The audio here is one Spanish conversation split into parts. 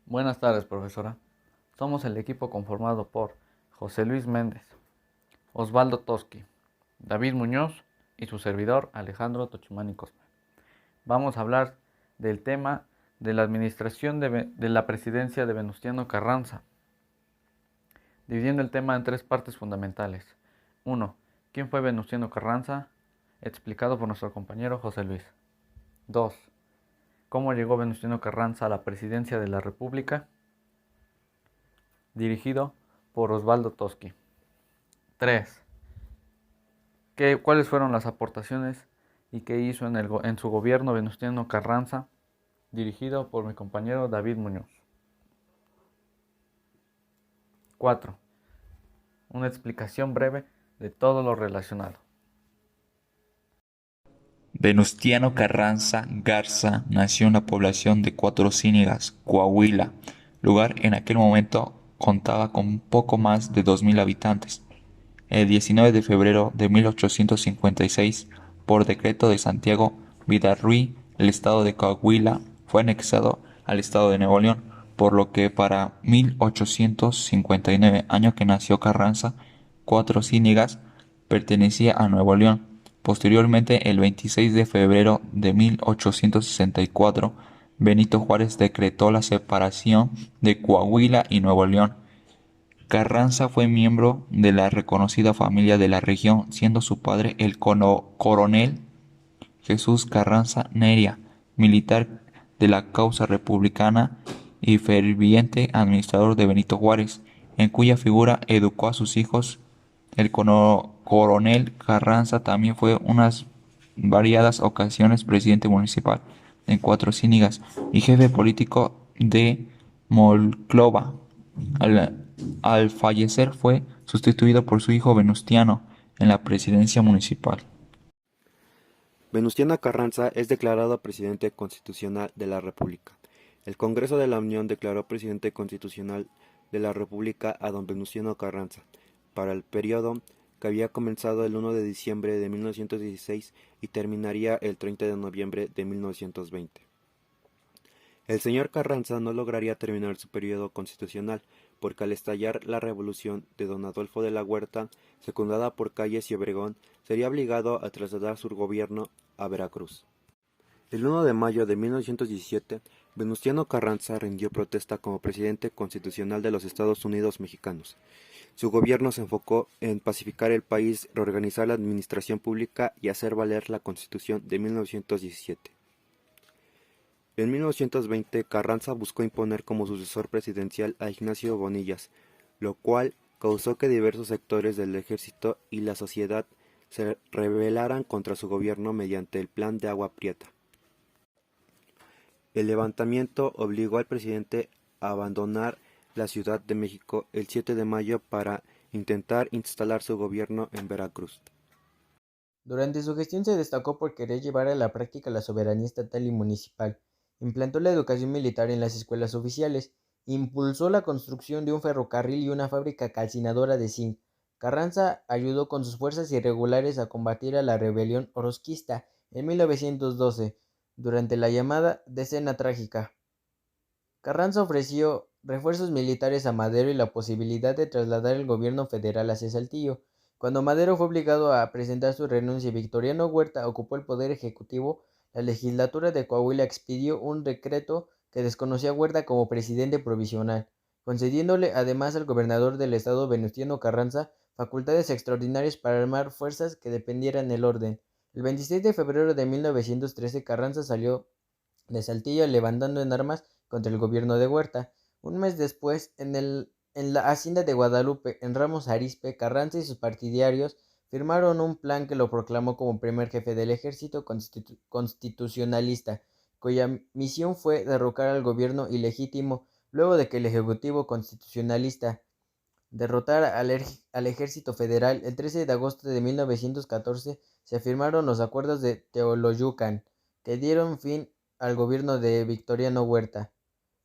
Buenas tardes, profesora. Somos el equipo conformado por José Luis Méndez, Osvaldo Toski, David Muñoz y su servidor Alejandro Tochumani Cosme. Vamos a hablar del tema de la administración de la presidencia de Venustiano Carranza, dividiendo el tema en tres partes fundamentales. 1. ¿Quién fue Venustiano Carranza? Explicado por nuestro compañero José Luis. 2. ¿Cómo llegó Venustiano Carranza a la presidencia de la República? Dirigido por Osvaldo Toski. 3. ¿Cuáles fueron las aportaciones y qué hizo en su gobierno Venustiano Carranza? Dirigido por mi compañero David Muñoz. 4. Una explicación breve de todo lo relacionado. Venustiano Carranza Garza nació en la población de Cuatro Ciénegas, Coahuila, lugar en aquel momento contaba con poco más de 2000 habitantes. El 19 de febrero de 1856, por decreto de Santiago Vidaurri, el estado de Coahuila fue anexado al estado de Nuevo León, por lo que para 1859, año que nació Carranza, Cuatro Ciénegas pertenecía a Nuevo León. Posteriormente, el 26 de febrero de 1864, Benito Juárez decretó la separación de Coahuila y Nuevo León. Carranza fue miembro de la reconocida familia de la región, siendo su padre el coronel Jesús Carranza Neria, militar de la causa republicana y ferviente administrador de Benito Juárez, en cuya figura educó a sus hijos. El coronel Carranza también fue unas variadas ocasiones presidente municipal en Cuatro Ciénegas y jefe político de Monclova. Al fallecer fue sustituido por su hijo Venustiano en la presidencia municipal. Venustiano Carranza es declarado presidente constitucional de la República. El Congreso de la Unión declaró presidente constitucional de la República a don Venustiano Carranza para el periodo que había comenzado el 1 de diciembre de 1916 y terminaría el 30 de noviembre de 1920. El señor Carranza no lograría terminar su periodo constitucional, porque al estallar la revolución de don Adolfo de la Huerta, secundada por Calles y Obregón, sería obligado a trasladar su gobierno a Veracruz. El 1 de mayo de 1917, Venustiano Carranza rindió protesta como presidente constitucional de los Estados Unidos mexicanos. Su gobierno se enfocó en pacificar el país, reorganizar la administración pública y hacer valer la Constitución de 1917. En 1920, Carranza buscó imponer como sucesor presidencial a Ignacio Bonillas, lo cual causó que diversos sectores del ejército y la sociedad se rebelaran contra su gobierno mediante el Plan de Agua Prieta. El levantamiento obligó al presidente a abandonar la Ciudad de México el 7 de mayo para intentar instalar su gobierno en Veracruz. Durante su gestión se destacó por querer llevar a la práctica la soberanía estatal y municipal, implantó la educación militar en las escuelas oficiales, impulsó la construcción de un ferrocarril y una fábrica calcinadora de zinc. Carranza ayudó con sus fuerzas irregulares a combatir a la rebelión orosquista en 1912, durante la llamada Decena Trágica. Carranza ofreció refuerzos militares a Madero y la posibilidad de trasladar el gobierno federal hacia Saltillo. Cuando Madero fue obligado a presentar su renuncia y Victoriano Huerta ocupó el poder ejecutivo, la legislatura de Coahuila expidió un decreto que desconocía a Huerta como presidente provisional, concediéndole además al gobernador del estado Venustiano Carranza facultades extraordinarias para armar fuerzas que dependieran del orden. El 26 de febrero de 1913 Carranza salió de Saltillo levantando en armas contra el gobierno de Huerta. Un mes después, en la hacienda de Guadalupe, en Ramos Arizpe, Carranza y sus partidarios firmaron un plan que lo proclamó como primer jefe del ejército constitucionalista, cuya misión fue derrocar al gobierno ilegítimo luego de que el ejecutivo constitucionalista derrotara al ejército federal. El 13 de agosto de 1914 se firmaron los acuerdos de Teoloyucan, que dieron fin al gobierno de Victoriano Huerta.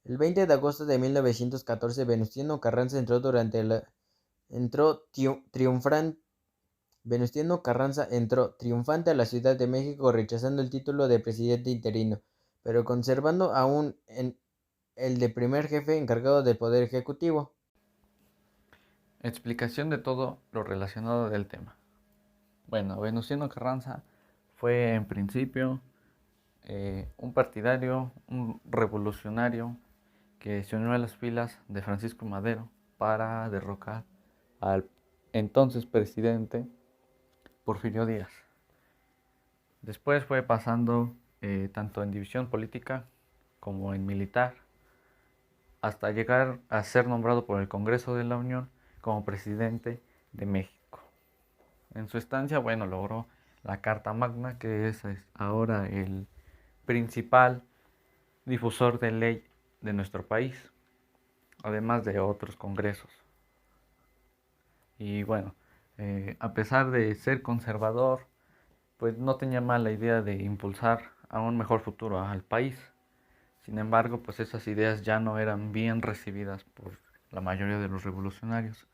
El 20 de agosto de 1914, Venustiano Carranza Venustiano Carranza entró triunfante a la Ciudad de México, rechazando el título de presidente interino, pero conservando aún el de primer jefe encargado del Poder Ejecutivo. Explicación de todo lo relacionado del tema. Bueno, Venustiano Carranza fue en principio un partidario, un revolucionario que se unió a las filas de Francisco Madero para derrocar al entonces presidente Porfirio Díaz. Después fue pasando tanto en división política como en militar, hasta llegar a ser nombrado por el Congreso de la Unión como presidente de México. En su estancia, bueno, logró la Carta Magna, que es ahora el principal difusor de ley de nuestro país, además de otros congresos. Y bueno, a pesar de ser conservador, pues no tenía mala idea de impulsar a un mejor futuro al país. Sin embargo, pues esas ideas ya no eran bien recibidas por la mayoría de los revolucionarios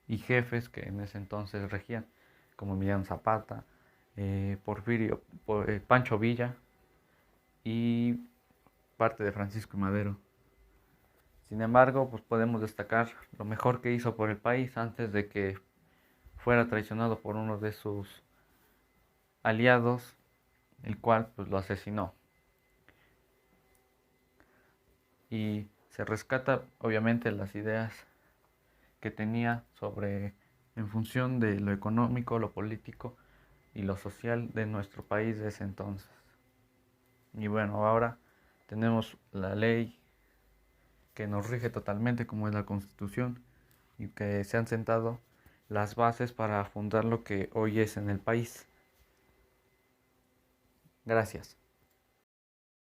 y jefes que en ese entonces regían, como Emiliano Zapata, Pancho Villa y parte de Francisco y Madero. Sin embargo, pues podemos destacar lo mejor que hizo por el país antes de que fuera traicionado por uno de sus aliados, el cual pues lo asesinó. Y se rescata obviamente las ideas que tenía sobre en función de lo económico, lo político y lo social de nuestro país de ese entonces. Y bueno, ahora tenemos la ley que nos rige totalmente, como es la Constitución, y que se han sentado las bases para fundar lo que hoy es en el país. Gracias.